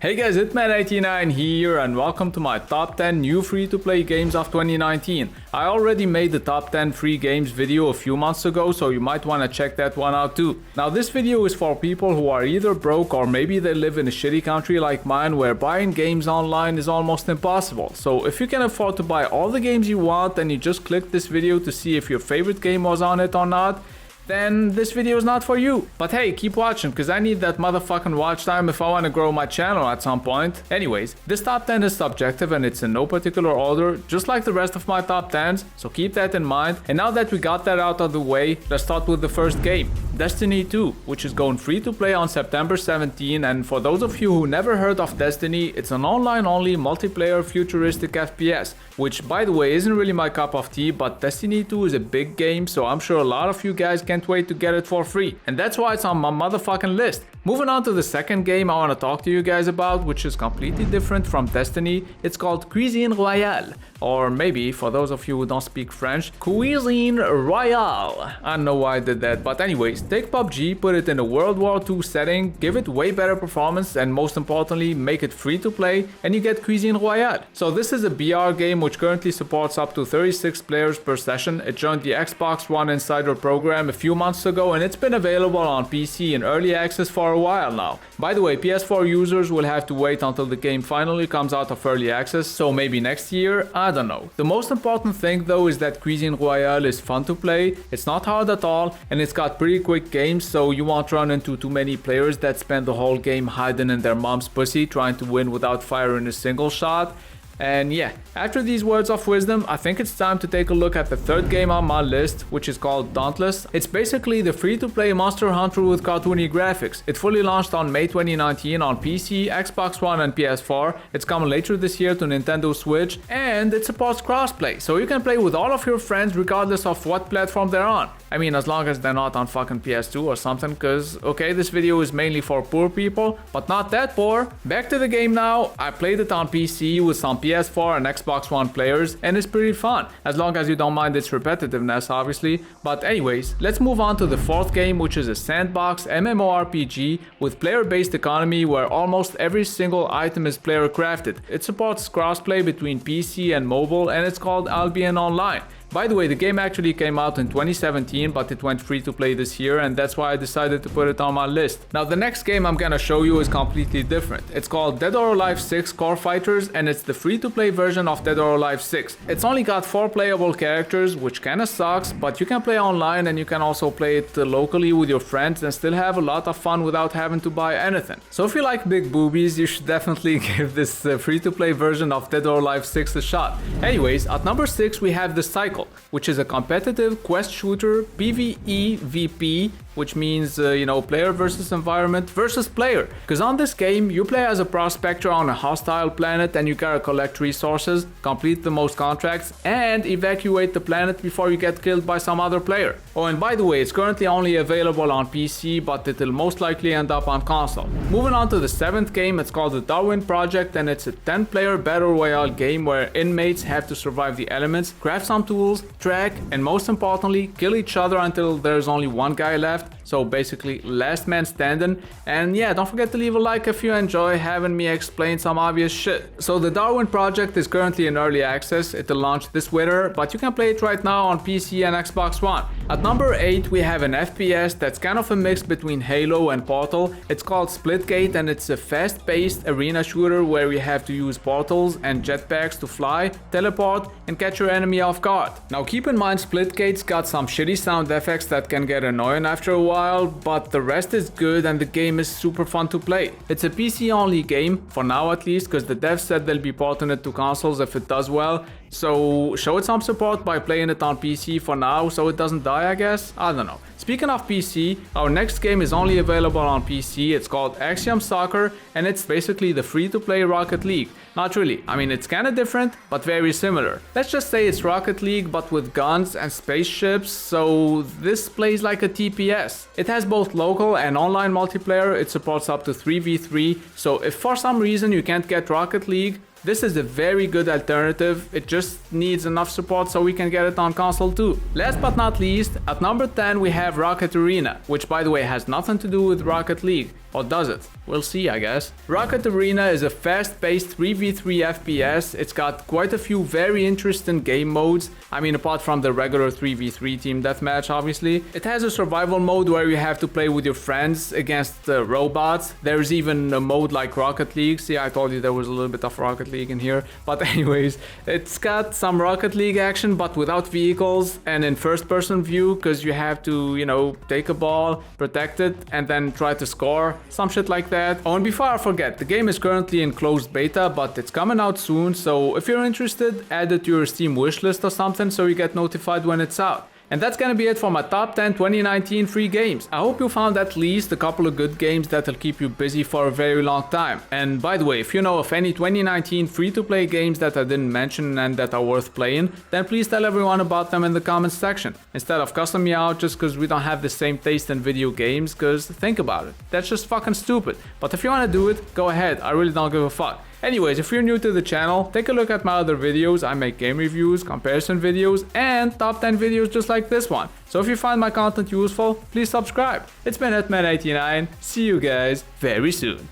Hey guys, Hitman89 here and welcome to my top 10 new free-to-play games of 2019. I already made the top 10 free games video a few months ago, so you might want to check that one out too. Now this video is for people who are either broke or maybe they live in a shitty country like mine where buying games online is almost impossible. So if you can afford to buy all the games you want and you just click this video to see if your favorite game was on it or not, then this video is not for you. But hey, keep watching, cause I need that motherfucking watch time if I want to grow my channel at some point. Anyways, this top 10 is subjective and it's in no particular order, just like the rest of my top 10s, so keep that in mind. And now that we got that out of the way, let's start with the first game, Destiny 2, which is going free to play on September 17. And for those of you who never heard of Destiny, it's an online-only multiplayer futuristic FPS, which by the way isn't really my cup of tea, but Destiny 2 is a big game, so I'm sure a lot of you guys can't wait to get it for free. And that's why it's on my motherfucking list. Moving on to the second game I want to talk to you guys about, which is completely different from Destiny. It's called Cuisine Royale, or maybe, for those of you who don't speak French, Cuisine Royale. I don't know why I did that, but anyways, take PUBG, put it in a World War II setting, give it way better performance, and most importantly, make it free to play, and you get Cuisine Royale. So this is a BR game which currently supports up to 36 players per session. It joined the Xbox One Insider program a few months ago, and it's been available on PC in early access for a while now. By the way, PS4 users will have to wait until the game finally comes out of early access, so maybe next year, I don't know. The most important thing though is that Cuisine Royale is fun to play, it's not hard at all, and it's got pretty quick games, so you won't run into too many players that spend the whole game hiding in their mom's pussy trying to win without firing a single shot. And yeah, after these words of wisdom, I think it's time to take a look at the third game on my list, which is called Dauntless. It's basically the free-to-play Monster Hunter with cartoony graphics. It fully launched on May 2019 on PC, Xbox One and PS4. It's coming later this year to Nintendo Switch, and it supports crossplay, so you can play with all of your friends regardless of what platform they're on. I mean, as long as they're not on fucking PS2 or something, cause okay, this video is mainly for poor people, but not that poor. Back to the game now. I played it on PC with some PS4 and Xbox One players, and it's pretty fun, as long as you don't mind its repetitiveness obviously. But anyways, let's move on to the fourth game, which is a sandbox MMORPG with player-based economy where almost every single item is player crafted. It supports crossplay between PC and mobile, and it's called Albion Online. By the way, the game actually came out in 2017, but it went free to play this year, and that's why I decided to put it on my list. Now the next game I'm gonna show you is completely different. It's called Dead or Alive 6 Core Fighters, and it's the free to play version of Dead or Alive 6. It's only got 4 playable characters, which kinda sucks, but you can play online and you can also play it locally with your friends and still have a lot of fun without having to buy anything. So if you like big boobies, you should definitely give this free to play version of Dead or Alive 6 a shot. Anyways, at number 6 we have The Cycle, which is a competitive quest shooter PvEVP, which means, player versus environment versus player. Because on this game, you play as a prospector on a hostile planet and you gotta collect resources, complete the most contracts, and evacuate the planet before you get killed by some other player. Oh, and by the way, it's currently only available on PC, but it'll most likely end up on console. Moving on to the 7th game, it's called the Darwin Project, and it's a 10-player battle royale game where inmates have to survive the elements, craft some tools, track, and most importantly, kill each other until there's only one guy left. So basically last man standing. And yeah, don't forget to leave a like if you enjoy having me explain some obvious shit. So the Darwin Project is currently in early access. It'll launch this winter, but you can play it right now on PC and Xbox One. At number 8 we have an FPS that's kind of a mix between Halo and Portal. It's called Splitgate, and it's a fast-paced arena shooter where you have to use portals and jetpacks to fly, teleport, and catch your enemy off guard. Now keep in mind, Splitgate's got some shitty sound effects that can get annoying after a while, but the rest is good and the game is super fun to play. It's a PC only game, for now at least, because the devs said they'll be porting it to consoles if it does well. So show it some support by playing it on PC for now so it doesn't die, I guess? I don't know. Speaking of PC, our next game is only available on PC. It's called Axiom Soccer, and it's basically the free-to-play Rocket League. Not really, I mean it's kinda different, but very similar. Let's just say it's Rocket League but with guns and spaceships, so this plays like a TPS. It has both local and online multiplayer. It supports up to 3v3, so if for some reason you can't get Rocket League, this is a very good alternative. It just needs enough support so we can get it on console too. Last but not least, at number 10 we have Rocket Arena, which by the way has nothing to do with Rocket League. Or does it? We'll see, I guess. Rocket Arena is a fast-paced 3v3 FPS. It's got quite a few very interesting game modes. I mean, apart from the regular 3v3 team deathmatch, obviously. It has a survival mode where you have to play with your friends against robots. There's even a mode like Rocket League. See, I told you there was a little bit of Rocket League in here. But anyways, it's got some Rocket League action, but without vehicles and in first-person view, because you have to, you know, take a ball, protect it, and then try to score. Some shit like that. Oh, and before I forget, the game is currently in closed beta, but it's coming out soon, so if you're interested, add it to your Steam wishlist or something so you get notified when it's out. And that's gonna be it for my top 10 2019 free games. I hope you found at least a couple of good games that'll keep you busy for a very long time. And by the way, if you know of any 2019 free-to-play games that I didn't mention and that are worth playing, then please tell everyone about them in the comments section. Instead of cussing me out just because we don't have the same taste in video games, because think about it, that's just fucking stupid. But if you wanna do it, go ahead, I really don't give a fuck. Anyways, if you're new to the channel, take a look at my other videos. I make game reviews, comparison videos, and top 10 videos just like this one. So if you find my content useful, please subscribe. It's been Hitman89. See you guys very soon.